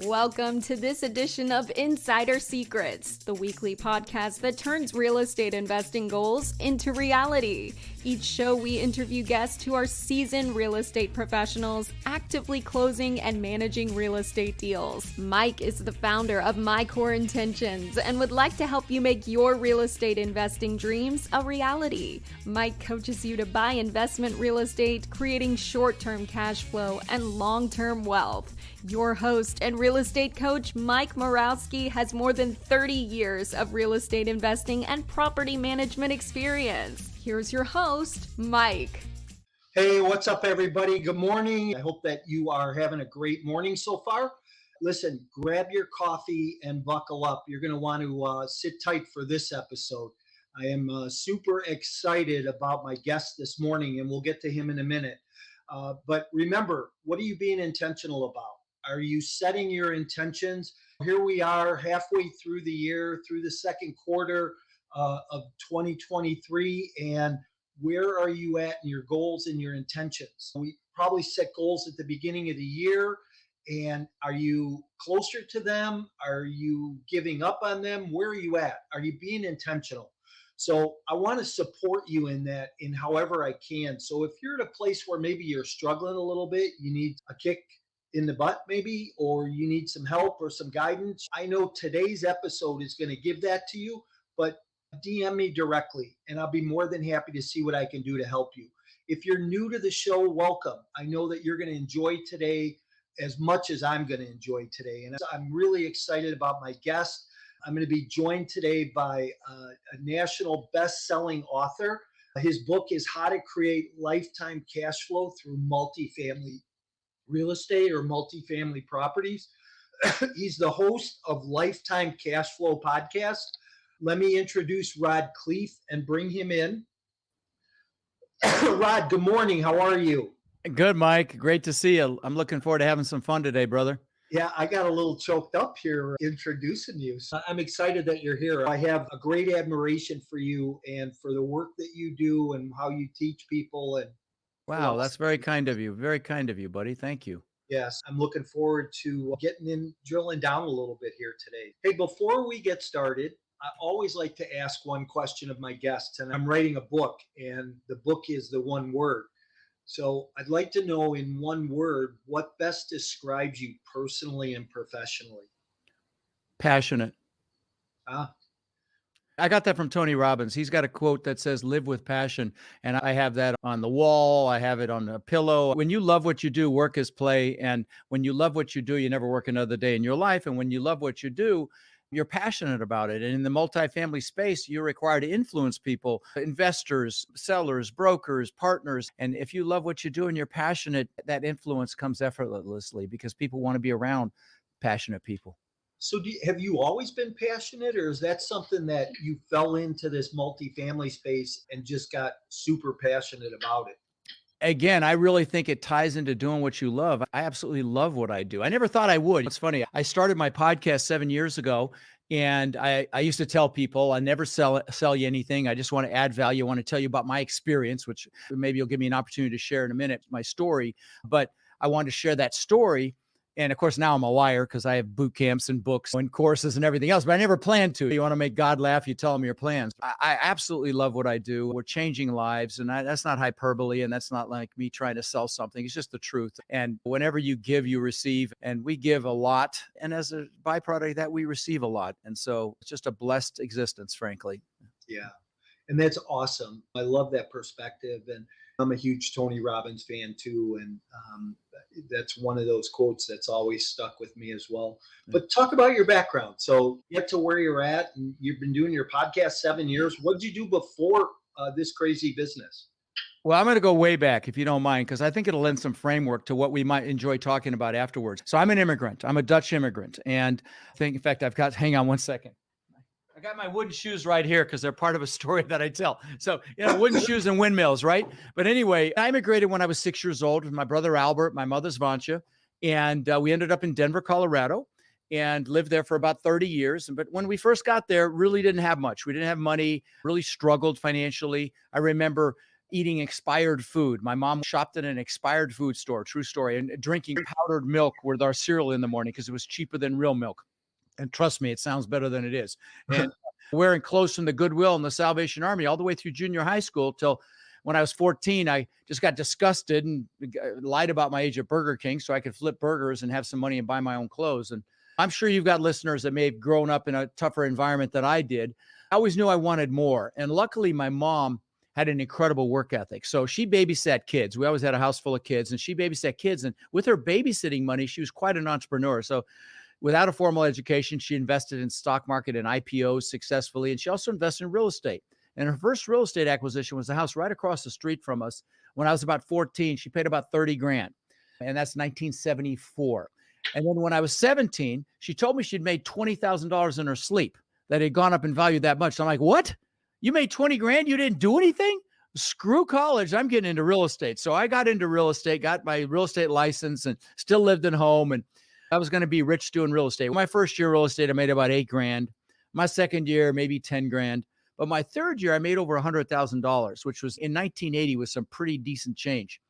Welcome to this edition of Insider Secrets, the weekly podcast that turns real estate investing goals into reality. Each show, we interview guests who are seasoned real estate professionals, actively closing and managing real estate deals. Mike is the founder of My Core Intentions and would like to help you make your real estate investing dreams a reality. Mike coaches you to buy investment real estate, creating short-term cash flow and long-term wealth. Your host and real estate coach, Mike Morawski, has more than 30 years of real estate investing and property management experience. Here's your host, Mike. Hey, what's up, everybody? Good morning. I hope that you are having a great morning so far. Listen, grab your coffee and buckle up. You're going to want to sit tight for this episode. I am super excited about my guest this morning, and we'll get to him in a minute. But remember, what are you being intentional about? Are you setting your intentions? Here we are halfway through the year, through the second quarter of 2023. And where are you at in your goals and your intentions? We probably set goals at the beginning of the year. And are you closer to them? Are you giving up on them? Where are you at? Are you being intentional? So I want to support you in that in however I can. So if you're at a place where maybe you're struggling a little bit, you need a kick in the butt maybe, or you need some help or some guidance, I know today's episode is going to give that to you, but DM me directly and I'll be more than happy to see what I can do to help you. If you're new to the show, welcome. I know that you're going to enjoy today as much as I'm going to enjoy today. And I'm really excited about my guest. I'm going to be joined today by a national best-selling author. His book is How to Create Lifetime Cash Flow Through Multifamily Real Estate or Multifamily Properties. He's the host of Lifetime Cash Flow Podcast. Let me introduce Rod Khleif and bring him in. Rod, good morning. How are you? Good, Mike. Great to see you. I'm looking forward to having some fun today, brother. Yeah, I got a little choked up here introducing you. So I'm excited that you're here. I have a great admiration for you and for the work that you do and how you teach people. And wow, that's very kind of you. Very kind of you, buddy. Thank you. Yes, I'm looking forward to drilling down a little bit here today. Hey, before we get started, I always like to ask one question of my guests, and I'm writing a book, and the book is the one word. So I'd like to know in one word, what best describes you personally and professionally? Passionate. Ah, I got that from Tony Robbins. He's got a quote that says, live with passion. And I have that on the wall. I have it on a pillow. When you love what you do, work is play. And when you love what you do, you never work another day in your life. And when you love what you do, you're passionate about it. And in the multifamily space, you're required to influence people, investors, sellers, brokers, partners. And if you love what you do and you're passionate, that influence comes effortlessly because people want to be around passionate people. so have you always been passionate, or is that something that you fell into this multifamily space and just got super passionate about it? Again, I really think it ties into doing what you love. I absolutely love what I do. I never thought I would. It's funny. I started my podcast 7 years ago, and I used to tell people I never sell you anything. I just want to add value. I want to tell you about my experience, which maybe you'll give me an opportunity to share in a minute, my story. But I wanted to share that story. And of course, now I'm a liar because I have boot camps and books and courses and everything else, but I never planned to. You want to make God laugh, you tell him your plans. I absolutely love what I do. We're changing lives, and that's not hyperbole, and that's not like me trying to sell something. It's just the truth. And whenever you give, you receive, and we give a lot. And as a byproduct of that, we receive a lot. And so it's just a blessed existence, frankly. Yeah. And that's awesome. I love that perspective. And I'm a huge Tony Robbins fan too. And that's one of those quotes that's always stuck with me as well. But talk about your background. So get to where you're at, and you've been doing your podcast 7 years. What did you do before this crazy business? Well, I'm going to go way back, if you don't mind, because I think it'll lend some framework to what we might enjoy talking about afterwards. So I'm an immigrant. I'm a Dutch immigrant. And I think, in fact, hang on one second. I got my wooden shoes right here because they're part of a story that I tell. So, wooden shoes and windmills, right? But anyway, I immigrated when I was 6 years old with my brother Albert, my mother's Vancia, and we ended up in Denver, Colorado, and lived there for about 30 years. But when we first got there, really didn't have much. We didn't have money, really struggled financially. I remember eating expired food. My mom shopped at an expired food store, true story, and drinking powdered milk with our cereal in the morning because it was cheaper than real milk. And trust me, it sounds better than it is. And wearing clothes from the Goodwill and the Salvation Army all the way through junior high school till when I was 14, I just got disgusted and lied about my age at Burger King so I could flip burgers and have some money and buy my own clothes. And I'm sure you've got listeners that may have grown up in a tougher environment than I did. I always knew I wanted more. And luckily, my mom had an incredible work ethic. So she babysat kids. We always had a house full of kids, and she babysat kids. And with her babysitting money, she was quite an entrepreneur. So without a formal education, she invested in stock market and IPOs successfully. And she also invested in real estate. And her first real estate acquisition was a house right across the street from us. When I was about 14, she paid about 30 grand. And that's 1974. And then when I was 17, she told me she'd made $20,000 in her sleep, that it had gone up in value that much. So I'm like, what? You made 20 grand? You didn't do anything? Screw college. I'm getting into real estate. So I got into real estate, got my real estate license, and still lived at home. And I was going to be rich doing real estate. My first year real estate, I made about 8 grand. My second year, maybe 10 grand. But my third year, I made over $100,000, which was in 1980 was some pretty decent change.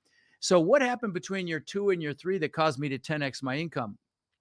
So what happened between year 2 and year 3 that caused me to 10x my income?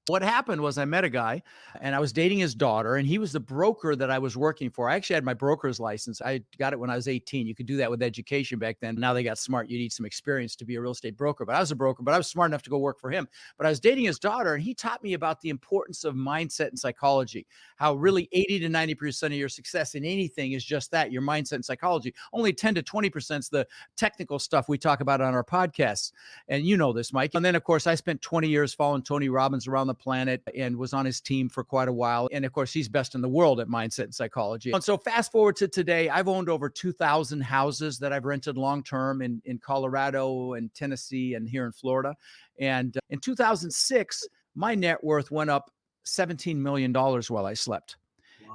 What happened was I met a guy and I was dating his daughter, and he was the broker that I was working for. I actually had my broker's license. I got it when I was 18. You could do that with education back then. Now they got smart. You need some experience to be a real estate broker. But I was a broker, but I was smart enough to go work for him. But I was dating his daughter, and he taught me about the importance of mindset and psychology, how really 80 to 90% of your success in anything is just that, your mindset and psychology. Only 10 to 20% is the technical stuff we talk about on our podcasts. And you know this, Mike. And then, of course, I spent 20 years following Tony Robbins around the planet and was on his team for quite a while. And of course, he's best in the world at mindset and psychology. And so fast forward to today, I've owned over 2,000 houses that I've rented long-term in Colorado and Tennessee and here in Florida. And in 2006, my net worth went up $17 million while I slept.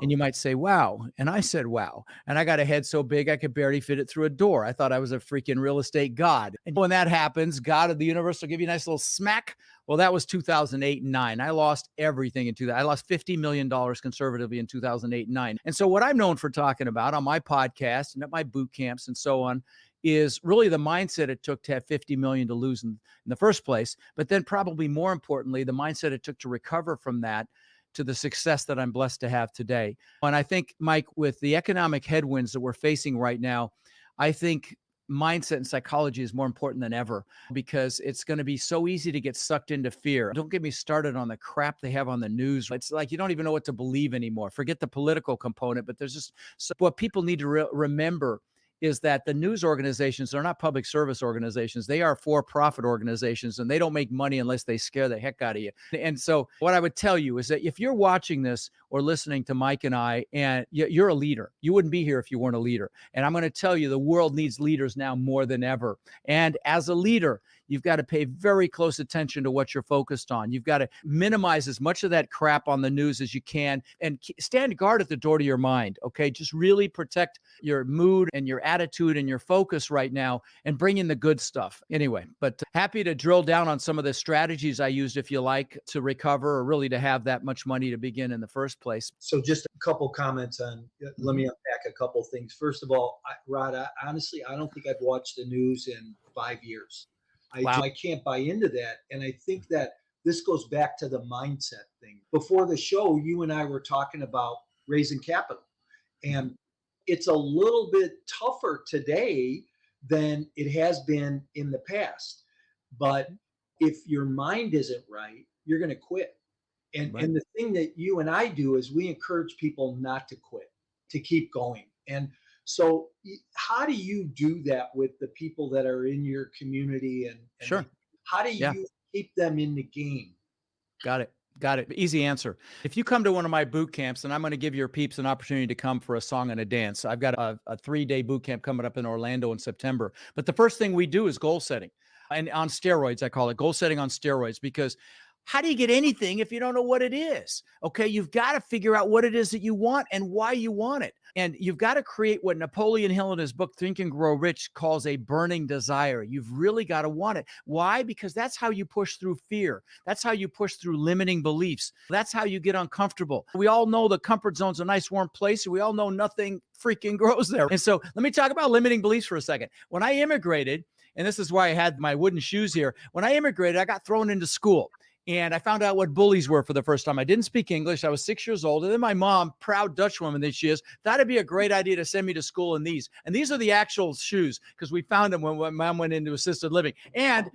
And you might say, wow. And I said, wow. And I got a head so big, I could barely fit it through a door. I thought I was a freaking real estate god. And when that happens, God of the universe will give you a nice little smack. Well, that was 2008 and 9. I lost everything in 2000. I lost $50 million conservatively in 2008 and 9. And so what I'm known for talking about on my podcast and at my boot camps and so on is really the mindset it took to have 50 million to lose in the first place. But then probably more importantly, the mindset it took to recover from that to the success that I'm blessed to have today. And I think, Mike, with the economic headwinds that we're facing right now, I think mindset and psychology is more important than ever because it's going to be so easy to get sucked into fear. Don't get me started on the crap they have on the news. It's like you don't even know what to believe anymore. Forget the political component, but there's just what people need to remember is that the news organizations are not public service organizations. They are for-profit organizations, and they don't make money unless they scare the heck out of you. And so what I would tell you is that if you're watching this or listening to Mike and I, and you're a leader, you wouldn't be here if you weren't a leader. And I'm going to tell you, the world needs leaders now more than ever. And as a leader, you've got to pay very close attention to what you're focused on. You've got to minimize as much of that crap on the news as you can and stand guard at the door to your mind, okay? Just really protect your mood and your attitude and your focus right now and bring in the good stuff. Anyway, but happy to drill down on some of the strategies I used, if you like, to recover or really to have that much money to begin in the first place. So just a couple comments on, let me unpack a couple things. First of all, Rod, honestly, I don't think I've watched the news in 5 years. Wow. I can't buy into that. And I think that this goes back to the mindset thing. Before the show, you and I were talking about raising capital. And it's a little bit tougher today than it has been in the past. But if your mind isn't right, you're going to quit. And the thing that you and I do is we encourage people not to quit, to keep going. And so how do you do that with the people that are in your community? And sure. How do you keep them in the game? Got it. Easy answer. If you come to one of my boot camps, and I'm going to give your peeps an opportunity to come for a song and a dance. I've got a 3-day boot camp coming up in Orlando in September. But the first thing we do is goal setting. And on steroids, I call it goal setting on steroids, because how do you get anything if you don't know what it is? Okay, you've got to figure out what it is that you want and why you want it. And you've got to create what Napoleon Hill in his book, Think and Grow Rich, calls a burning desire. You've really got to want it. Why? Because that's how you push through fear. That's how you push through limiting beliefs. That's how you get uncomfortable. We all know the comfort zone's a nice warm place. We all know nothing freaking grows there. And so let me talk about limiting beliefs for a second. When I immigrated, and this is why I had my wooden shoes here. When I immigrated, I got thrown into school. And I found out what bullies were for the first time. I didn't speak English. I was 6 years old. And then my mom, proud Dutch woman that she is, thought it'd be a great idea to send me to school in these. And these are the actual shoes because we found them when my mom went into assisted living. And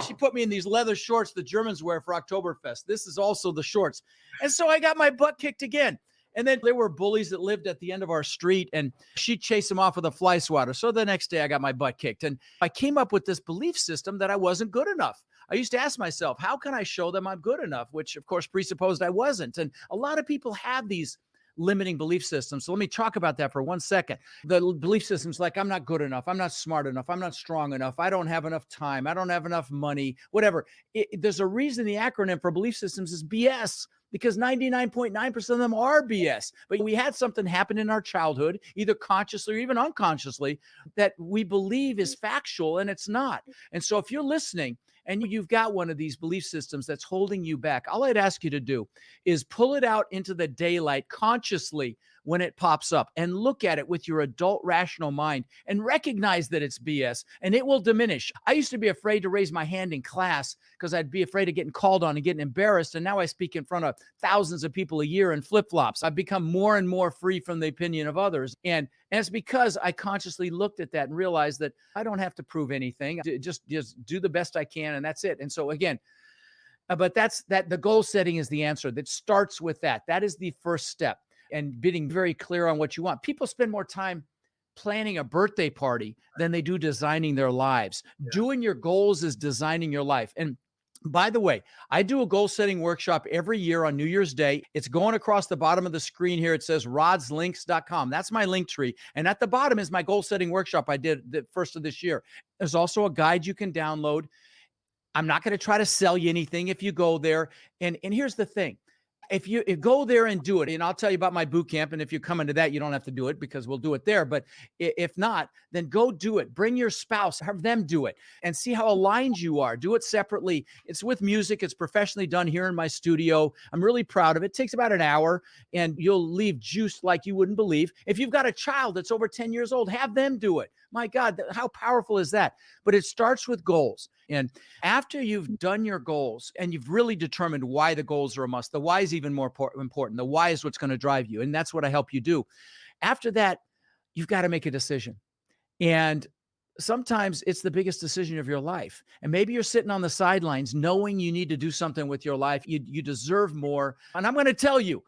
she put me in these leather shorts the Germans wear for Oktoberfest. This is also the shorts. And so I got my butt kicked again. And then there were bullies that lived at the end of our street, and she'd chase them off with a fly swatter. So the next day I got my butt kicked. And I came up with this belief system that I wasn't good enough. I used to ask myself, how can I show them I'm good enough? Which of course presupposed I wasn't. And a lot of people have these limiting belief systems. So let me talk about that for 1 second. The belief systems like, I'm not good enough. I'm not smart enough. I'm not strong enough. I don't have enough time. I don't have enough money, whatever. There's a reason the acronym for belief systems is BS. Because 99.9% of them are BS. But we had something happen in our childhood, either consciously or even unconsciously, that we believe is factual and it's not. And so if you're listening and you've got one of these belief systems that's holding you back, all I'd ask you to do is pull it out into the daylight consciously when it pops up and look at it with your adult rational mind and recognize that it's BS and it will diminish. I used to be afraid to raise my hand in class because I'd be afraid of getting called on and getting embarrassed. And now I speak in front of thousands of people a year in flip-flops. I've become more and more free from the opinion of others. And it's because I consciously looked at that and realized that I don't have to prove anything. Just do the best I can. And that's it. And so again, but the goal setting is the answer. That starts with that. That is the first step. And being very clear on what you want. People spend more time planning a birthday party than they do designing their lives. Yeah. Doing your goals is designing your life. And by the way, I do a goal setting workshop every year on New Year's Day. It's going across the bottom of the screen here. It says rodslinks.com. That's my link tree. And at the bottom is my goal setting workshop I did the first of this year. There's also a guide you can download. I'm not going to try to sell you anything if you go there. And here's the thing. If you go there and do it, and I'll tell you about my boot camp, and if you come into that, you don't have to do it because we'll do it there. But if not, then go do it. Bring your spouse, have them do it, and see how aligned you are. Do it separately. It's with music. It's professionally done here in my studio. I'm really proud of it. It takes about an hour, and you'll leave juiced like you wouldn't believe. If you've got a child that's over 10 years old, have them do it. My God, how powerful is that? But it starts with goals. And after you've done your goals and you've really determined why the goals are a must, the why is even more important. The why is what's going to drive you. And that's what I help you do. After that, you've got to make a decision. And sometimes it's the biggest decision of your life. And maybe you're sitting on the sidelines knowing you need to do something with your life. You deserve more. And I'm going to tell you,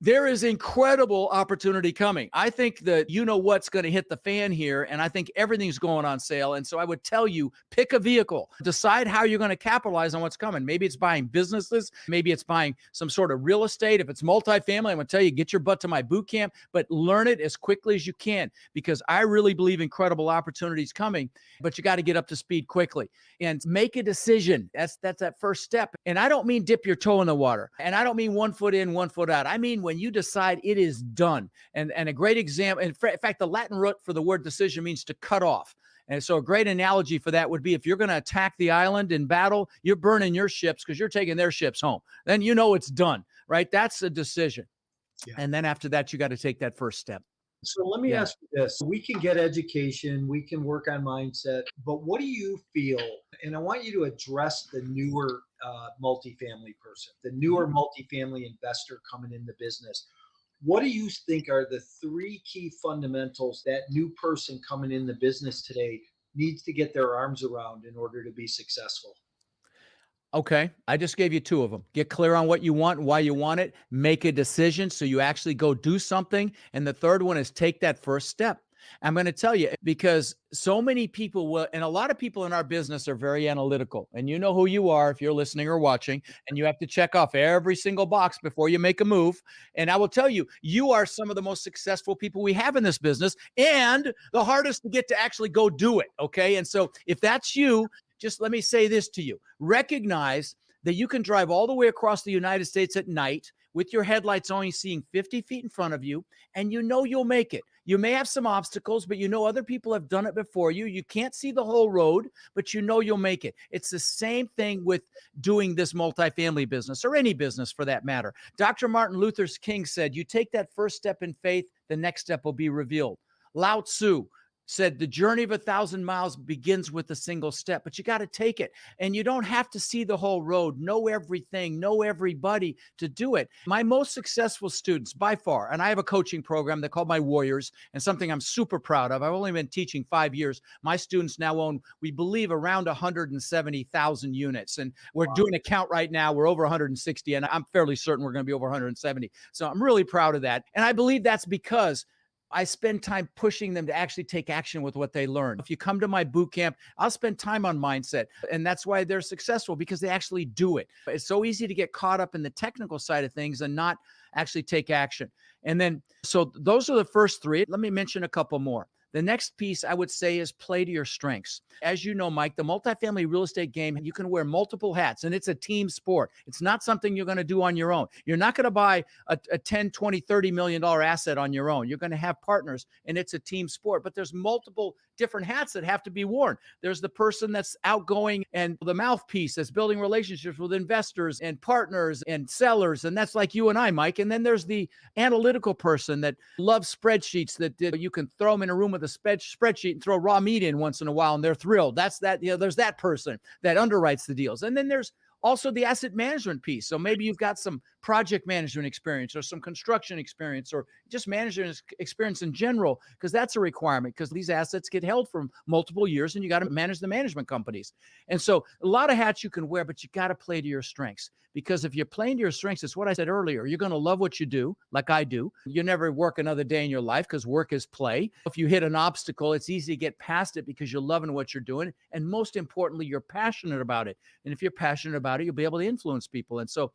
there is incredible opportunity coming. I think that you know what's going to hit the fan here, and I think everything's going on sale. And so I would tell you, pick a vehicle, decide how you're going to capitalize on what's coming. Maybe it's buying businesses, maybe it's buying some sort of real estate. If it's multifamily, I'm going to tell you, get your butt to my boot camp, but learn it as quickly as you can, because I really believe incredible opportunities coming, but you got to get up to speed quickly and make a decision. That's that first step. And I don't mean dip your toe in the water, and I don't mean 1 foot in, 1 foot out. I mean when you decide it is done. And a great example, in fact, the Latin root for the word decision means to cut off. And so a great analogy for that would be if you're going to attack the island in battle, you're burning your ships because you're taking their ships home. Then you know it's done, right? That's a decision. Yeah. And then after that, you got to take that first step. So let me ask you this. We can get education, we can work on mindset, but what do you feel? And I want you to address the newer multifamily person, the newer multifamily investor coming in the business. What do you think are the 3 key fundamentals that new person coming in the business today needs to get their arms around in order to be successful? Okay, I just gave you 2 of them. Get clear on what you want and why you want it. Make a decision so you actually go do something. And the third one is take that first step. I'm going to tell you, because so many people will, and a lot of people in our business are very analytical, and you know who you are if you're listening or watching, and you have to check off every single box before you make a move. And I will tell you, you are some of the most successful people we have in this business and the hardest to get to actually go do it. Okay. And so if that's you, just let me say this to you. Recognize that you can drive all the way across the United States at night with your headlights only seeing 50 feet in front of you, and you know you'll make it. You may have some obstacles, but you know other people have done it before you. You can't see the whole road, but you know you'll make it. It's the same thing with doing this multifamily business, or any business for that matter. Dr. Martin Luther King said, you take that first step in faith, the next step will be revealed. Lao Tzu said the journey of 1,000 miles begins with a single step, but you got to take it. And you don't have to see the whole road, know everything, know everybody to do it. My most successful students by far, and I have a coaching program they call my Warriors, and something I'm super proud of. I've only been teaching 5 years. My students now own, we believe, around 170,000 units. And we're doing a count right now. We're over 160, and I'm fairly certain we're going to be over 170. So I'm really proud of that. And I believe that's because I spend time pushing them to actually take action with what they learn. If you come to my boot camp, I'll spend time on mindset. And that's why they're successful, because they actually do it. It's so easy to get caught up in the technical side of things and not actually take action. And then, so those are the first three. Let me mention a couple more. The next piece I would say is play to your strengths. As you know, Mike, the multifamily real estate game, you can wear multiple hats, and it's a team sport. It's not something you're going to do on your own. You're not going to buy a 10, 20, $30 million asset on your own. You're going to have partners, and it's a team sport. But there's multiple different hats that have to be worn. There's the person that's outgoing and the mouthpiece that's building relationships with investors and partners and sellers. And that's like you and I, Mike. And then there's the analytical person that loves spreadsheets, that you can throw them in a room with a spreadsheet and throw raw meat in once in a while, and they're thrilled. That's that, there's that person that underwrites the deals. And then there's also the asset management piece. So maybe you've got some project management experience, or some construction experience, or just management experience in general, because that's a requirement, because these assets get held for multiple years and you got to manage the management companies. And so a lot of hats you can wear, but you got to play to your strengths, because if you're playing to your strengths, it's what I said earlier. You're going to love what you do, like I do. You never work another day in your life, because work is play. If you hit an obstacle, it's easy to get past it because you're loving what you're doing. And most importantly, you're passionate about it. And if you're passionate about it, you'll be able to influence people. And so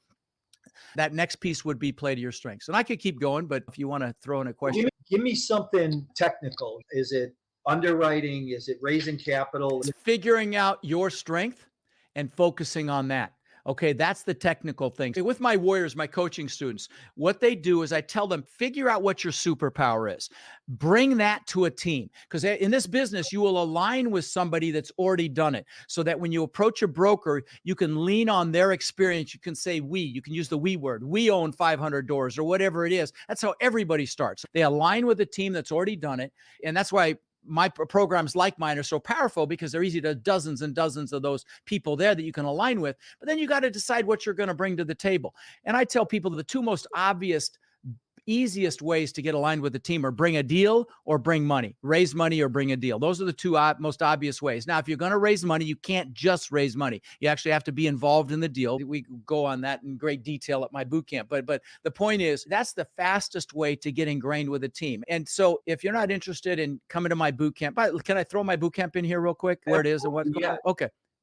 that next piece would be play to your strengths. And I could keep going, but if you want to throw in a question. Give me something technical. Is it underwriting? Is it raising capital? It's figuring out your strength and focusing on that. Okay, that's the technical thing. With my Warriors, my coaching students, what they do is I tell them, figure out what your superpower is. Bring that to a team, because in this business, you will align with somebody that's already done it, so that when you approach a broker, you can lean on their experience. You can say we, you can use the we word. We own 500 doors, or whatever it is. That's how everybody starts. They align with a team that's already done it. And that's why my programs like mine are so powerful, because they're easy to dozens and dozens of those people there that you can align with. But then you got to decide what you're going to bring to the table. And I tell people the two most obvious, easiest ways to get aligned with the team are bring a deal or bring money. Raise money or bring a deal. Those are the two most obvious ways. Now, if you're going to raise money, you can't just raise money. You actually have to be involved in the deal. We go on that in great detail at my boot camp. But the point is, that's the fastest way to get ingrained with a team. And so if you're not interested in coming to my boot camp, can I throw my boot camp in here real quick, where it is and what? Yeah.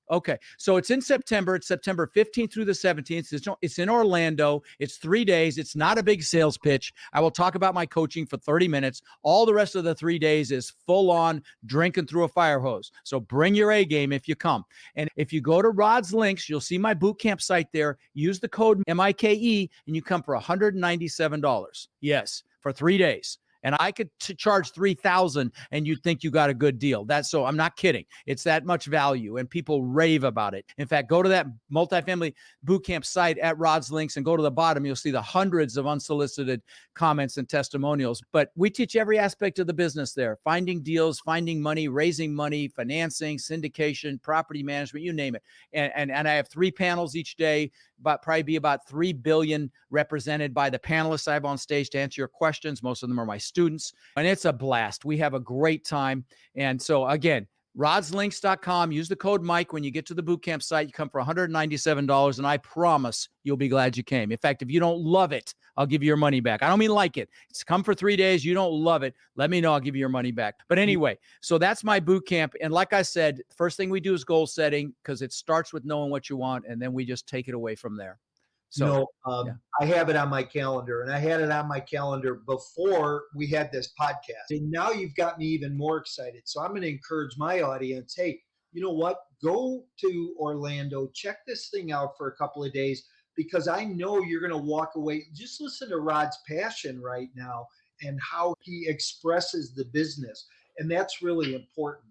Okay. So it's in September. It's September 15th through the 17th. It's in Orlando. It's 3 days. It's not a big sales pitch. I will talk about my coaching for 30 minutes. All the rest of the 3 days is full on drinking through a fire hose. So bring your A game if you come. And if you go to Rod's links, you'll see my boot camp site there. Use the code MIKE and you come for $197. Yes, for 3 days. And I could charge $3,000 and you'd think you got a good deal. So I'm not kidding. It's that much value and people rave about it. In fact, go to that multifamily bootcamp site at Rod's links and go to the bottom. You'll see the hundreds of unsolicited comments and testimonials. But we teach every aspect of the business there: finding deals, finding money, raising money, financing, syndication, property management, you name it. And I have 3 panels each day, but probably be about 3 billion represented by the panelists I have on stage to answer your questions. Most of them are my students, and it's a blast. We have a great time. And so again, rodslinks.com, use the code Mike when you get to the bootcamp site. You come for $197, and I promise you'll be glad you came. In fact, if you don't love it, I'll give you your money back. I don't mean like it. It's come for 3 days. You don't love it, let me know. I'll give you your money back. But anyway, so that's my boot camp. And like I said, first thing we do is goal setting, because it starts with knowing what you want, and then we just take it away from there. So yeah. I have it on my calendar, and I had it on my calendar before we had this podcast. And now you've got me even more excited. So I'm going to encourage my audience, hey, you know what? Go to Orlando, check this thing out for a couple of days, because I know you're going to walk away. Just listen to Rod's passion right now and how he expresses the business. And that's really important.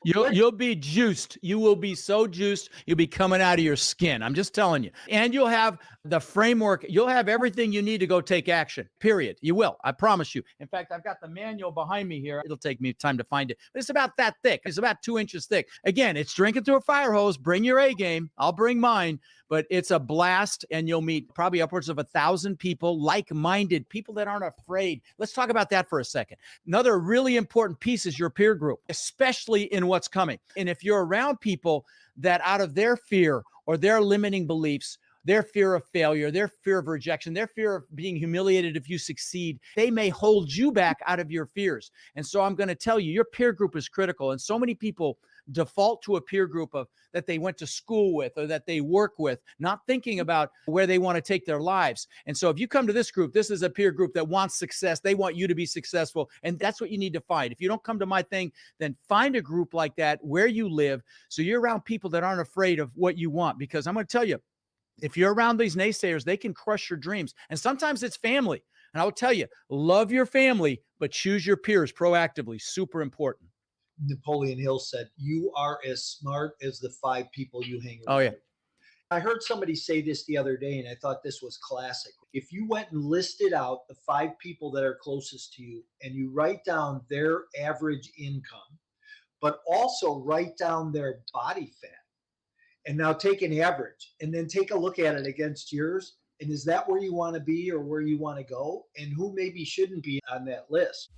You'll be juiced. You will be so juiced. You'll be coming out of your skin. I'm just telling you. And you'll have the framework. You'll have everything you need to go take action, period. You will. I promise you. In fact, I've got the manual behind me here. It'll take me time to find it. But it's about that thick. It's about 2 inches thick. Again, it's drinking through a fire hose. Bring your A game. I'll bring mine. But it's a blast, and you'll meet probably upwards of 1,000 people, like-minded people that aren't afraid. Let's talk about that for a second. Another really important piece is your peer group, especially in what's coming. And if you're around people that out of their fear or their limiting beliefs, their fear of failure, their fear of rejection, their fear of being humiliated if you succeed, they may hold you back out of your fears. And so I'm going to tell you, your peer group is critical. And so many people default to a peer group of that they went to school with or that they work with, not thinking about where they want to take their lives. And so if you come to this group, this is a peer group that wants success. They want you to be successful. And that's what you need to find. If you don't come to my thing, then find a group like that where you live, so you're around people that aren't afraid of what you want. Because I'm going to tell you, if you're around these naysayers, they can crush your dreams. And sometimes it's family. And I will tell you, love your family, but choose your peers proactively. Super important. Napoleon Hill said, you are as smart as the 5 people you hang around. Oh, yeah. I heard somebody say this the other day, and I thought this was classic. If you went and listed out the 5 people that are closest to you, and you write down their average income, but also write down their body fat, and now take an average, and then take a look at it against yours, and is that where you want to be or where you want to go, and who maybe shouldn't be on that list?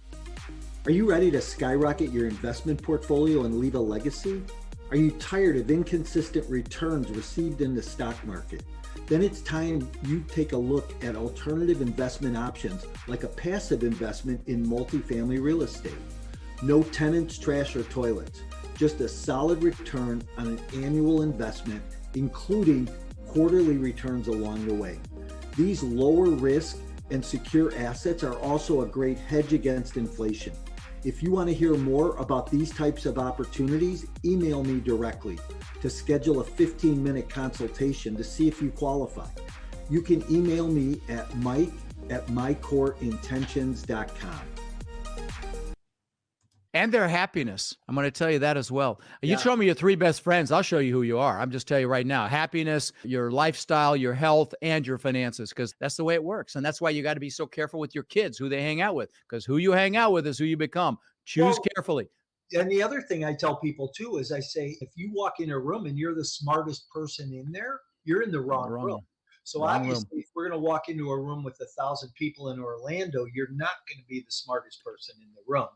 Are you ready to skyrocket your investment portfolio and leave a legacy? Are you tired of inconsistent returns received in the stock market? Then it's time you take a look at alternative investment options like a passive investment in multifamily real estate. No tenants, trash, or toilets. Just a solid return on an annual investment, including quarterly returns along the way. These lower risk and secure assets are also a great hedge against inflation. If you want to hear more about these types of opportunities, email me directly to schedule a 15-minute consultation to see if you qualify. You can email me at mike@mycoreintentions.com. And their happiness. I'm going to tell you that as well. You Yeah. show me your 3 best friends, I'll show you who you are. I'm just telling you right now, happiness, your lifestyle, your health, and your finances, because that's the way it works. And that's why you got to be so careful with your kids, who they hang out with, because who you hang out with is who you become. Choose carefully. And the other thing I tell people too is I say, if you walk in a room and you're the smartest person in there, you're in the wrong room. So obviously, if we're going to walk into a room with 1,000 people in Orlando, you're not going to be the smartest person in the room.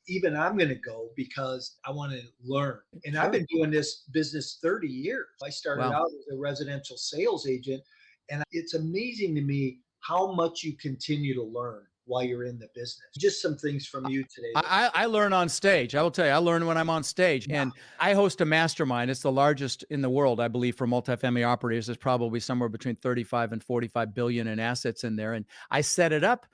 Even I'm going to go because I want to learn. And I've been doing this business 30 years. I started out as a residential sales agent, and it's amazing to me how much you continue to learn while you're in the business. Just some things from you today. I learn on stage. I will tell you, I learn when I'm on stage. And I host a mastermind. It's the largest in the world, I believe, for multifamily operators. There's probably somewhere between 35 and 45 billion in assets in there. And I set it up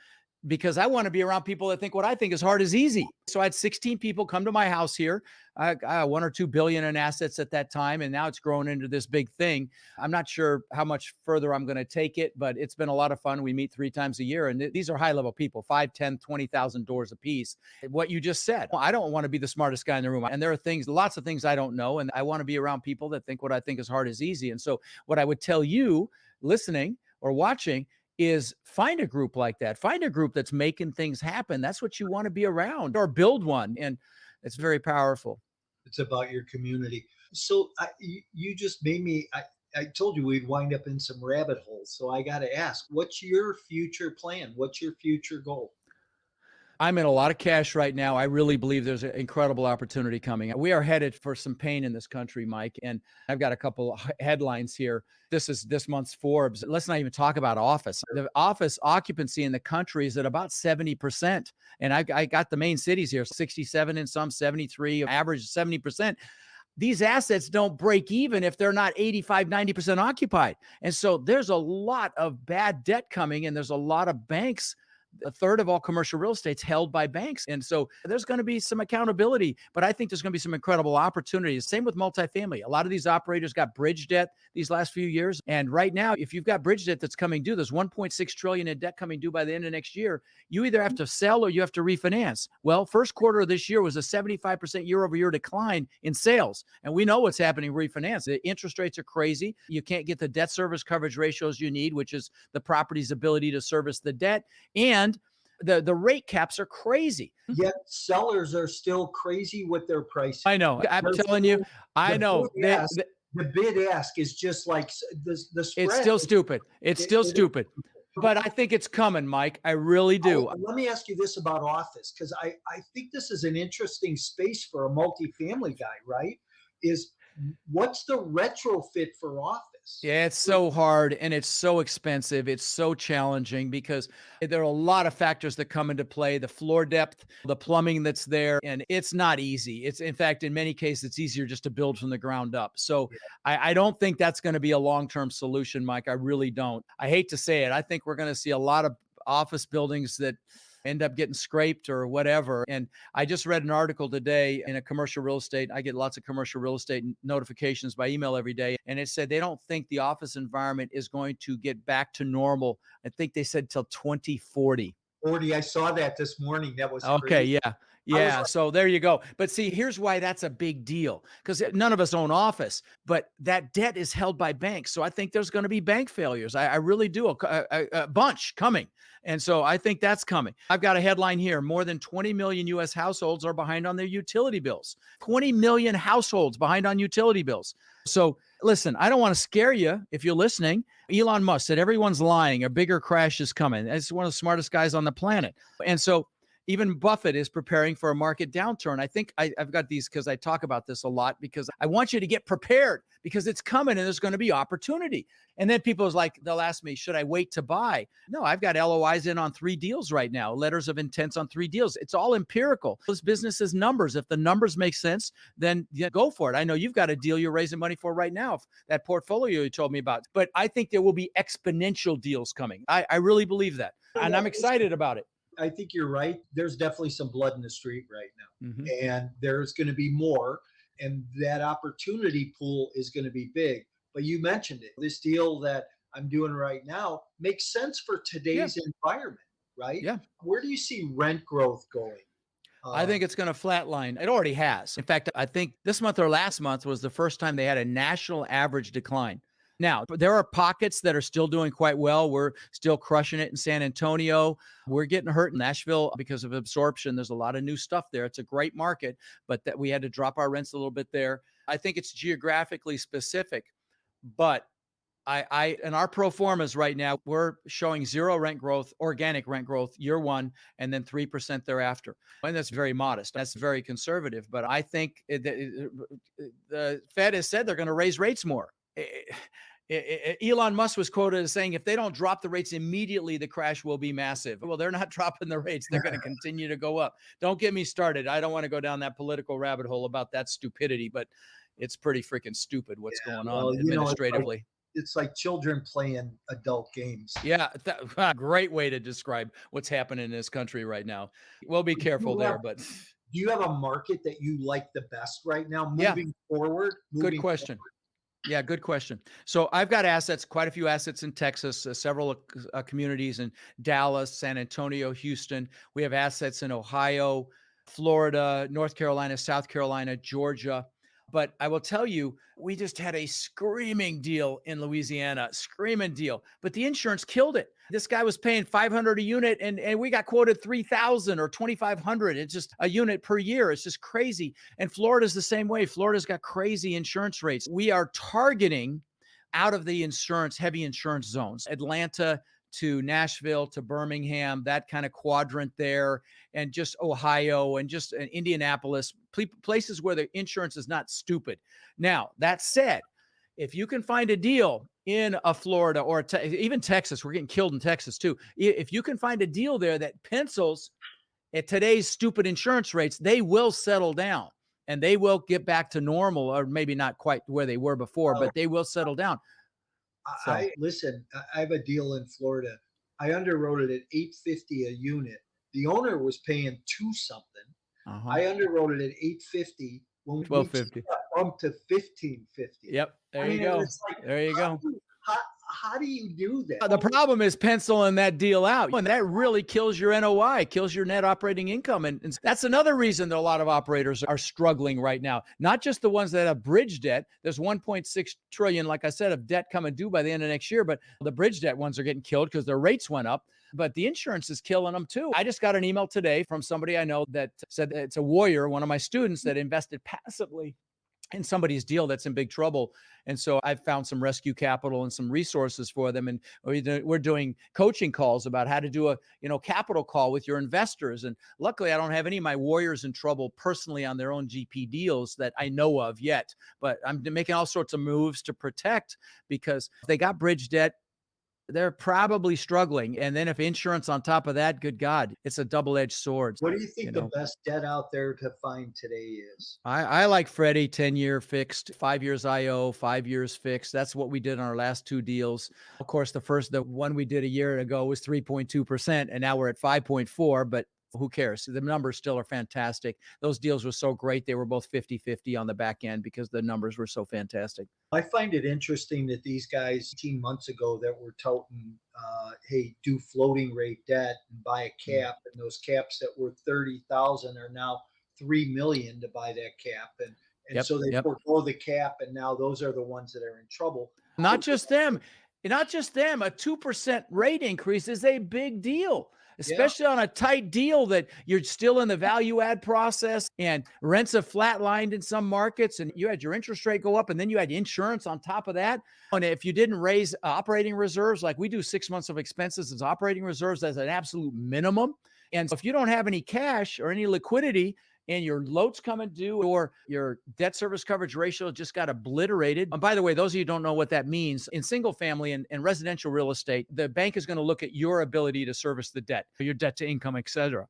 because I want to be around people that think what I think is hard is easy. So I had 16 people come to my house here. I 1 or 2 billion in assets at that time, and now it's grown into this big thing. I'm not sure how much further I'm going to take it, but it's been a lot of fun. We meet 3 times a year, and these are high-level people, 5, 10, 20,000 doors a piece. What you just said, I don't want to be the smartest guy in the room, and there are lots of things I don't know, and I want to be around people that think what I think is hard is easy. And so what I would tell you listening or watching is find a group like that. Find a group that's making things happen. That's what you want to be around, or build one. And it's very powerful. It's about your community. So you just made me, I told you we'd wind up in some rabbit holes. So I got to ask, what's your future plan? What's your future goal? I'm in a lot of cash right now. I really believe there's an incredible opportunity coming. We are headed for some pain in this country, Mike. And I've got a couple headlines here. This is this month's Forbes. Let's not even talk about office. The office occupancy in the country is at about 70%. And I got the main cities here, 67 in some, 73, average 70%. These assets don't break even if they're not 85, 90% occupied. And so there's a lot of bad debt coming, and there's a lot of banks A third of all commercial real estate's held by banks. And so there's going to be some accountability, but I think there's going to be some incredible opportunities. Same with multifamily. A lot of these operators got bridge debt these last few years. And right now, if you've got bridge debt that's coming due, there's 1.6 trillion in debt coming due by the end of next year. You either have to sell or you have to refinance. Well, first quarter of this year was a 75% year over year decline in sales. And we know what's happening refinance. The interest rates are crazy. You can't get the debt service coverage ratios you need, which is the property's ability to service the debt. And the rate caps are crazy. Yet sellers are still crazy with their pricing. I know. I'm telling you, I know. The bid ask is just like the spread. It's still stupid. It's still stupid. But I think it's coming, Mike. I really do. Let me ask you this about office, because I think this is an interesting space for a multifamily guy, right? What's the retrofit for office? Yeah, it's so hard and it's so expensive. It's so challenging because there are a lot of factors that come into play. The floor depth, the plumbing that's there, and it's not easy. It's, in fact, in many cases, it's easier just to build from the ground up. So I don't think that's going to be a long-term solution, Mike. I really don't. I hate to say it. I think we're going to see a lot of office buildings that end up getting scraped or whatever. And I just read an article today in a commercial real estate. I get lots of commercial real estate notifications by email every day. And it said they don't think the office environment is going to get back to normal. I think they said till 2040. 40. I saw that this morning. That was okay. crazy. Yeah. So there you go. But see, here's why that's a big deal, because none of us own office, but that debt is held by banks. So I think there's going to be bank failures. I really do. A bunch coming. And so I think that's coming. I've got a headline here. More than 20 million U.S. households are behind on their utility bills. 20 million households behind on utility bills. So listen, I don't want to scare you if you're listening. Elon Musk said everyone's lying. A bigger crash is coming. He's one of the smartest guys on the planet. And so even Buffett is preparing for a market downturn. I think I've got these because I talk about this a lot, because I want you to get prepared because it's coming and there's going to be opportunity. And then they'll ask me, should I wait to buy? No, I've got LOIs in on 3 deals right now, letters of intents on 3 deals. It's all empirical. This business is numbers. If the numbers make sense, then go for it. I know you've got a deal you're raising money for right now, that portfolio you told me about. But I think there will be exponential deals coming. I really believe that. And I'm excited about it. I think you're right. There's definitely some blood in the street right now, and there's going to be more, and that opportunity pool is going to be big. But you mentioned it. This deal that I'm doing right now makes sense for today's environment, right? Yeah. Where do you see rent growth going? I think it's going to flatline. It already has. In fact, I think this month or last month was the first time they had a national average decline. Now, there are pockets that are still doing quite well. We're still crushing it in San Antonio. We're getting hurt in Nashville because of absorption. There's a lot of new stuff there. It's a great market, but that we had to drop our rents a little bit there. I think it's geographically specific, but I in our pro formas right now, we're showing 0 rent growth, organic rent growth year 1, and then 3% thereafter. And that's very modest. That's very conservative. But I think the Fed has said they're going to raise rates more. Elon Musk was quoted as saying, if they don't drop the rates immediately, the crash will be massive. Well, they're not dropping the rates. They're going to continue to go up. Don't get me started. I don't want to go down that political rabbit hole about that stupidity, but it's pretty freaking stupid what's going on administratively. It's like children playing adult games. Yeah, great way to describe what's happening in this country right now. We'll be careful there, but... Do you have a market that you like the best right now moving forward? Good question. Yeah, good question. So I've got assets, quite a few assets in Texas, several communities in Dallas, San Antonio, Houston. We have assets in Ohio, Florida, North Carolina, South Carolina, Georgia. But I will tell you, we just had a screaming deal in Louisiana, screaming deal. But the insurance killed it. This guy was paying $500 a unit, and we got quoted $3,000 or $2,500. It's just a unit per year. It's just crazy. And Florida's the same way. Florida's got crazy insurance rates. We are targeting out of the heavy insurance zones, Atlanta to Nashville to Birmingham, that kind of quadrant there, and just Ohio and just Indianapolis, places where the insurance is not stupid. Now, that said, if you can find a deal in a Florida or even Texas, we're getting killed in Texas too. If you can find a deal there that pencils at today's stupid insurance rates, they will settle down and they will get back to normal, or maybe not quite where they were before, but they will settle down. Listen, I have a deal in Florida. I underwrote it at 850 a unit. The owner was paying two something. I underwrote it at 850 when we 1250. bumped to 1550. Yep. There you go. Like, there you go. How do you do that? The problem is penciling that deal out. And that really kills your NOI, kills your net operating income. And that's another reason that a lot of operators are struggling right now. Not just the ones that have bridge debt. There's 1.6 trillion, like I said, of debt coming due by the end of next year. But the bridge debt ones are getting killed because their rates went up. But the insurance is killing them too. I just got an email today from somebody I know that said it's a warrior, one of my students that invested passively in somebody's deal that's in big trouble. And so I've found some rescue capital and some resources for them. And we're doing coaching calls about how to do a, capital call with your investors. And luckily I don't have any of my warriors in trouble personally on their own GP deals that I know of yet, but I'm making all sorts of moves to protect, because if they got bridge debt, they're probably struggling. And then if insurance on top of that, good God, it's a double-edged sword. What do you think the best debt out there to find today is? I like Freddie 10-year fixed, 5 years IO, 5 years fixed. That's what we did on our last two deals. Of course, the one we did a year ago was 3.2%, and now we're at 5.4, but who cares? The numbers still are fantastic. Those deals were so great. They were both 50-50 on the back end because the numbers were so fantastic. I find it interesting that these guys 18 months ago that were touting, hey, do floating rate debt and buy a cap. And those caps that were 30,000 are now 3 million to buy that cap. And so they forego the cap. And now those are the ones that are in trouble. Not just them. A 2% rate increase is a big deal. Especially on a tight deal that you're still in the value add process and rents have flatlined in some markets, and you had your interest rate go up, and then you had insurance on top of that. And if you didn't raise operating reserves, like we do 6 months of expenses as operating reserves as an absolute minimum. And so if you don't have any cash or any liquidity, and your loat's coming due, or your debt service coverage ratio just got obliterated. And by the way, those of you who don't know what that means, in single family and residential real estate, the bank is going to look at your ability to service the debt, your debt to income, et cetera.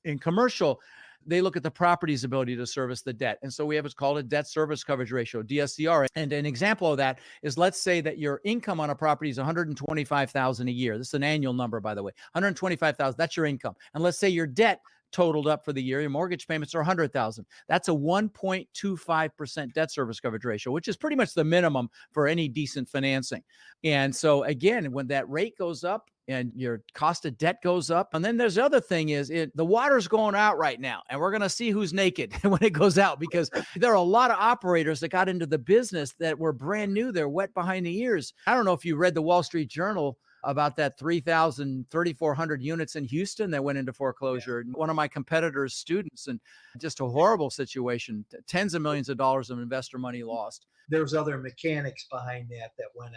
In commercial, they look at the property's ability to service the debt. And so we have what's called a debt service coverage ratio, DSCR. And an example of that is, let's say that your income on a property is $125,000 a year. This is an annual number, by the way, $125,000, that's your income. And let's say your debt totaled up for the year, your mortgage payments are $100,000. That's a 1.25% debt service coverage ratio, which is pretty much the minimum for any decent financing. And so again, when that rate goes up and your cost of debt goes up, and then there's the other thing is the water's going out right now, and we're going to see who's naked when it goes out, because there are a lot of operators that got into the business that were brand new. They're wet behind the ears. I don't know if you read the Wall Street Journal about that 3,400 units in Houston that went into foreclosure. Yeah. One of my competitors' students, and just a horrible situation, tens of millions of dollars of investor money lost. There's other mechanics behind that went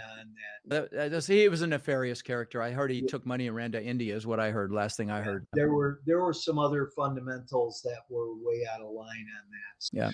on. He was a nefarious character. I heard he took money and ran to India is what I heard. Last thing I heard. There were some other fundamentals that were way out of line on that. So, yeah.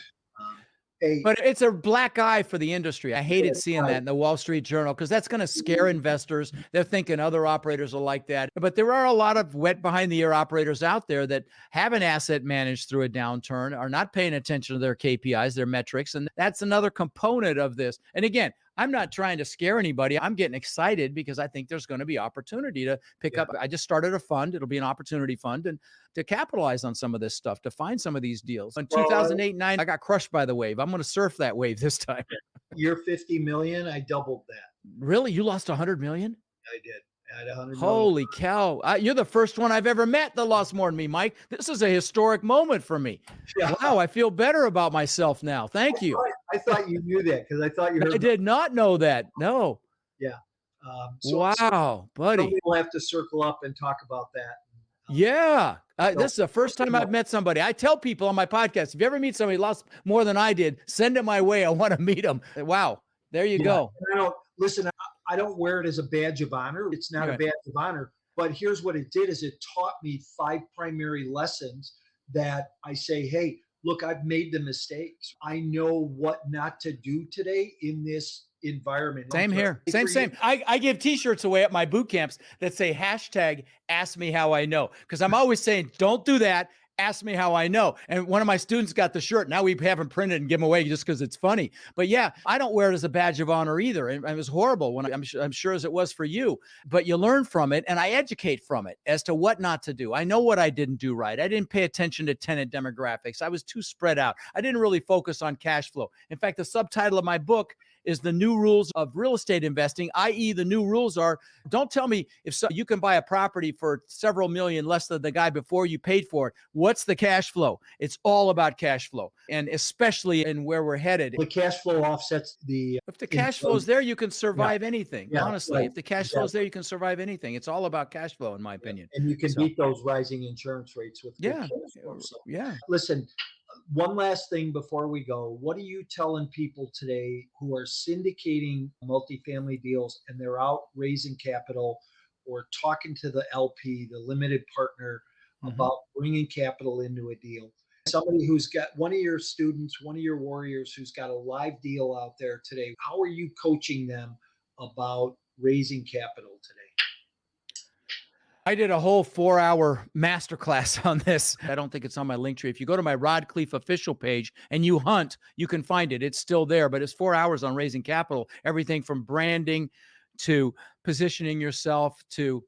But it's a black eye for the industry. I hated seeing that in the Wall Street Journal, because that's going to scare investors. They're thinking other operators are like that. But there are a lot of wet behind the ear operators out there that haven't asset managed through a downturn, are not paying attention to their KPIs, their metrics. And that's another component of this. And again, I'm not trying to scare anybody. I'm getting excited because I think there's going to be opportunity to pick up. I just started a fund. It'll be an opportunity fund, and to capitalize on some of this stuff, to find some of these deals. In 2008-9, I got crushed by the wave. I'm going to surf that wave this time. You're 50 million. I doubled that. Really? You lost 100 million? I did. I had 100 Holy cow. You're the first one I've ever met that lost more than me, Mike. This is a historic moment for me. Yeah. Wow. I feel better about myself now. Thank you. I thought you knew that, because I thought you heard. I did not know that. No. Yeah. Wow, buddy. We'll have to circle up and talk about that. Yeah. This is the first time I've met somebody. I tell people on my podcast, if you ever meet somebody who lost more than I did, send it my way. I want to meet them. Wow. There you go. Listen, I don't wear it as a badge of honor. It's not a badge of honor. But here's what it did, is it taught me 5 primary lessons that I say, hey, look, I've made the mistakes. I know what not to do today in this environment. Same here. Same. I give t-shirts away at my boot camps that say #AskMeHowIknow, because I'm always saying, don't do that. Ask me how I know. And one of my students got the shirt. Now we have them printed and give them away just because it's funny. But yeah, I don't wear it as a badge of honor either. And it was horrible when I'm sure as it was for you, but you learn from it and I educate from it as to what not to do. I know what I didn't do right. I didn't pay attention to tenant demographics. I was too spread out. I didn't really focus on cash flow. In fact, the subtitle of my book is The New Rules of Real Estate Investing, i.e. the new rules are, don't tell me if you can buy a property for several million less than the guy before you paid for it. What's the cash flow? It's all about cash flow, and especially in where we're headed. The cash flow offsets the... If the cash flow is there, you can survive anything. Yeah, honestly, right. If the cash flow is there, you can survive anything. It's all about cash flow, in my opinion. And you can beat those rising insurance rates with good Yeah. cash flow. So, Yeah. listen, one last thing before we go. What are you telling people today who are syndicating multifamily deals and they're out raising capital or talking to the LP, the limited partner, about bringing capital into a deal? Somebody who's got one of your students, one of your warriors who's got a live deal out there today, how are you coaching them about raising capital today? I did a whole 4-hour masterclass on this. I don't think it's on my link tree. If you go to my Rod Khleif official page and you hunt, you can find it. It's still there, but it's 4 hours on raising capital, everything from branding to positioning yourself to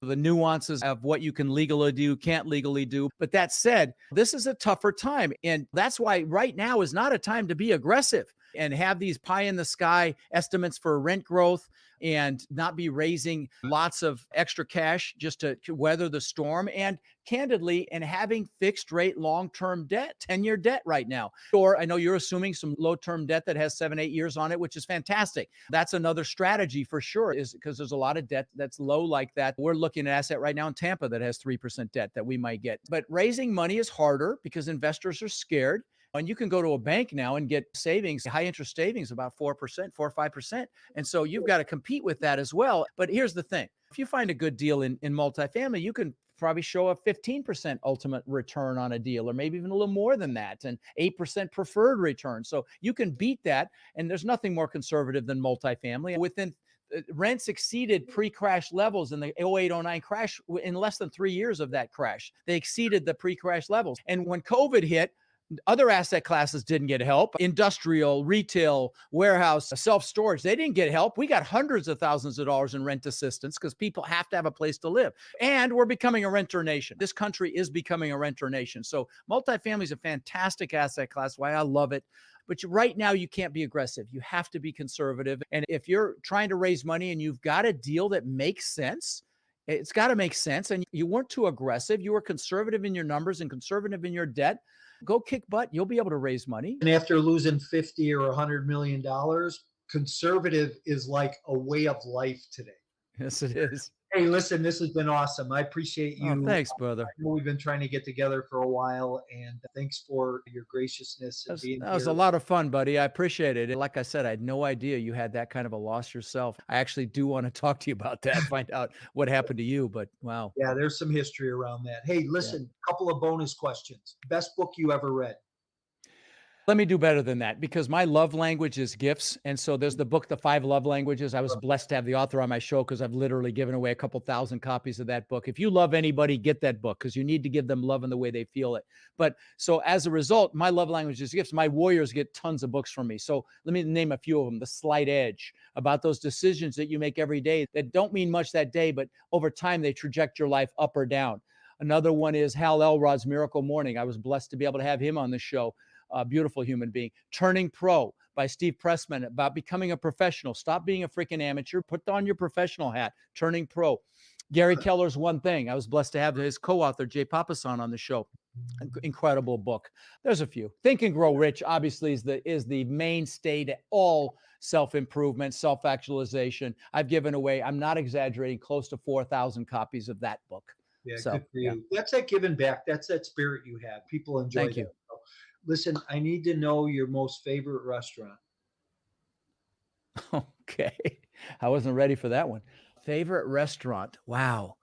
the nuances of what you can legally do, can't legally do. But that said, this is a tougher time. And that's why right now is not a time to be aggressive and have these pie in the sky estimates for rent growth and not be raising lots of extra cash just to weather the storm. And candidly, and having fixed rate long-term debt, 10-year debt right now. Or I know you're assuming some low-term debt that has 7-8 years on it, which is fantastic. That's another strategy for sure, is because there's a lot of debt that's low like that. We're looking at an asset right now in Tampa that has 3% debt that we might get. But raising money is harder because investors are scared. And you can go to a bank now and get savings, high interest savings, about 4%, 4 or 5%. And so you've got to compete with that as well. But here's the thing. If you find a good deal in multifamily, you can probably show a 15% ultimate return on a deal, or maybe even a little more than that, and 8% preferred return. So you can beat that. And there's nothing more conservative than multifamily. Within rents exceeded pre-crash levels in the 08-09 crash in less than 3 years of that crash. They exceeded the pre-crash levels. And when COVID hit, other asset classes didn't get help. Industrial, retail, warehouse, self-storage, they didn't get help. We got hundreds of thousands of dollars in rent assistance because people have to have a place to live. And we're becoming a renter nation. This country is becoming a renter nation. So multifamily is a fantastic asset class, why I love it. But right now, you can't be aggressive. You have to be conservative. And if you're trying to raise money and you've got a deal that makes sense, it's got to make sense. And you weren't too aggressive. You were conservative in your numbers and conservative in your debt. Go kick butt. You'll be able to raise money. And after losing 50 or $100 million, conservative is like a way of life today. Yes, it is. Hey, listen, this has been awesome. I appreciate you. Oh, thanks, brother. I know we've been trying to get together for a while, and thanks for your graciousness. That was a lot of fun, buddy. I appreciate it. Like I said, I had no idea you had that kind of a loss yourself. I actually do want to talk to you about that, find out what happened to you, but wow. Yeah, there's some history around that. Hey, listen, couple of bonus questions. Best book you ever read? Let me do better than that, because my love language is gifts. And so there's the book, The 5 Love Languages. I was blessed to have the author on my show because I've literally given away a couple thousand copies of that book. If you love anybody, get that book, because you need to give them love in the way they feel it. But so as a result, my love language is gifts. My warriors get tons of books from me. So let me name a few of them. The Slight Edge, about those decisions that you make every day that don't mean much that day, but over time, they traject your life up or down. Another one is Hal Elrod's Miracle Morning. I was blessed to be able to have him on the show. A beautiful human being. Turning Pro by Steve Pressman, about becoming a professional. Stop being a freaking amateur. Put on your professional hat. Turning Pro. Gary Keller's One Thing. I was blessed to have his co-author, Jay Papasan, on the show. Incredible book. There's a few. Think and Grow Rich, obviously, is the mainstay to all self-improvement, self-actualization. I've given away, I'm not exaggerating, close to 4,000 copies of that book. Yeah, so, good for you. Yeah. That's that giving back. That's that spirit you have. People enjoy Thank that. you. Listen, I need to know your most favorite restaurant. Okay. I wasn't ready for that one. Favorite restaurant. Wow.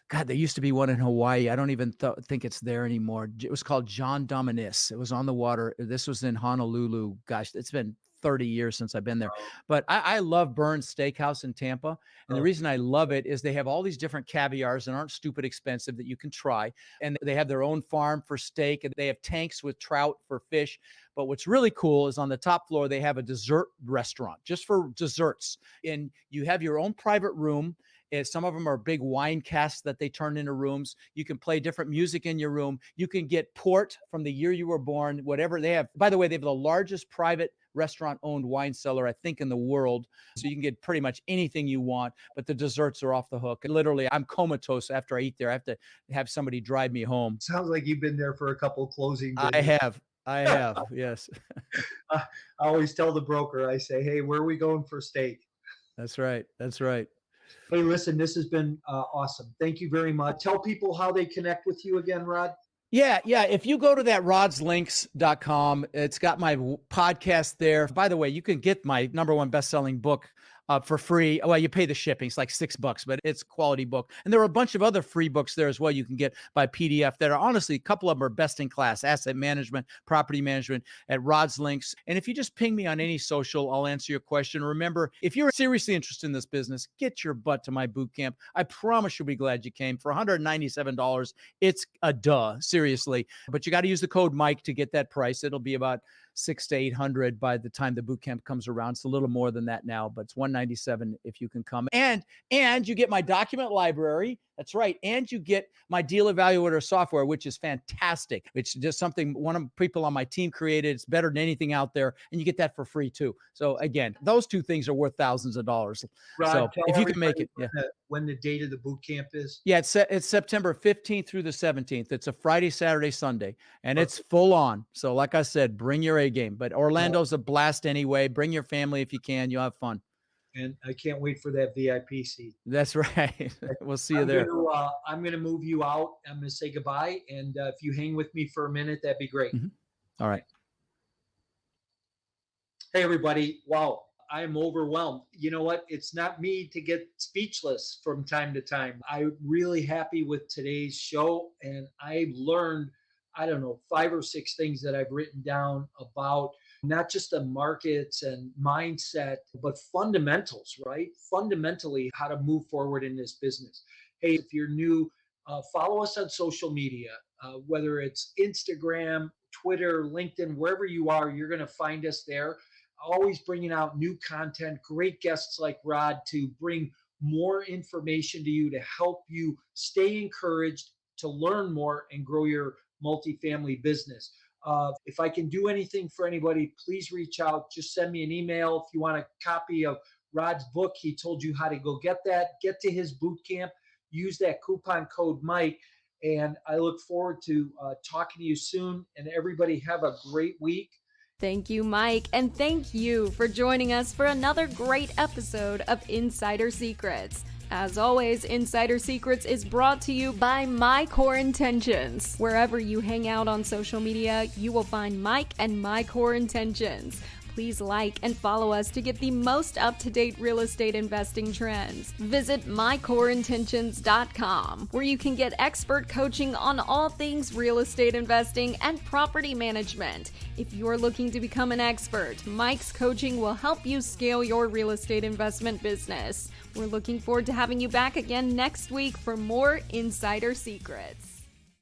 God, there used to be one in Hawaii. I don't even think it's there anymore. It was called John Dominis. It was on the water. This was in Honolulu. Gosh, it's been 30 years since I've been there. But I love Burns Steakhouse in Tampa. And the reason I love it is they have all these different caviars that aren't stupid expensive that you can try. And they have their own farm for steak, and they have tanks with trout for fish. But what's really cool is on the top floor, they have a dessert restaurant just for desserts. And you have your own private room. Some of them are big wine casks that they turn into rooms. You can play different music in your room. You can get port from the year you were born, whatever they have. By the way, they have the largest private restaurant-owned wine cellar, I think, in the world. So you can get pretty much anything you want, but the desserts are off the hook. And literally, I'm comatose after I eat there. I have to have somebody drive me home. Sounds like you've been there for a couple closing days. I have, yes. I always tell the broker, I say, hey, where are we going for steak? That's right. Hey, listen, this has been awesome. Thank you very much. Tell people how they connect with you again, Rod. Yeah. If you go to that rodslinks.com, it's got my podcast there. By the way, you can get my #1 best-selling book for free. Well, you pay the shipping. It's like $6, but it's a quality book. And there are a bunch of other free books there as well you can get by PDF that are honestly, a couple of them are best in class: asset management, property management at Rod's Links. And if you just ping me on any social, I'll answer your question. Remember, if you're seriously interested in this business, get your butt to my boot camp. I promise you'll be glad you came. For $197, it's a duh, seriously. But you got to use the code Mike to get that price. It'll be about $600 to $800 by the time the boot camp comes around. It's a little more than that now, but it's $197 if you can come. And you get my document library. That's right. And you get my deal evaluator software, which is fantastic. It's just something one of the people on my team created. It's better than anything out there. And you get that for free too. So again, those two things are worth thousands of dollars. Rod, so if you can make it, when the date of the boot camp is? Yeah, it's September 15th through the 17th. It's a Friday, Saturday, Sunday, and it's full on. So like I said, bring your A game. But Orlando's a blast anyway. Bring your family if you can. You'll have fun. And I can't wait for that VIP seat. That's right. We'll see you there. I'm going to move you out. I'm going to say goodbye. And if you hang with me for a minute, that'd be great. Mm-hmm. All right. Hey, everybody. Wow. I am overwhelmed. You know what? It's not me to get speechless from time to time. I'm really happy with today's show. And I learned, 5 or 6 things that I've written down about not just the markets and mindset, but fundamentals, right? Fundamentally, how to move forward in this business. Hey, if you're new, follow us on social media, whether it's Instagram, Twitter, LinkedIn, wherever you are, you're going to find us there. Always bringing out new content, great guests like Rod to bring more information to you to help you stay encouraged, to learn more and grow your multifamily business. If I can do anything for anybody, please reach out. Just send me an email. If you want a copy of Rod's book, he told you how to go get that. Get to his boot camp. Use that coupon code Mike. And I look forward to talking to you soon. And everybody have a great week. Thank you, Mike, and thank you for joining us for another great episode of Insider Secrets. As always, Insider Secrets is brought to you by My Core Intentions. Wherever you hang out on social media, you will find Mike and My Core Intentions. Please like and follow us to get the most up-to-date real estate investing trends. Visit mycoreintentions.com, where you can get expert coaching on all things real estate investing and property management. If you're looking to become an expert, Mike's coaching will help you scale your real estate investment business. We're looking forward to having you back again next week for more Insider Secrets.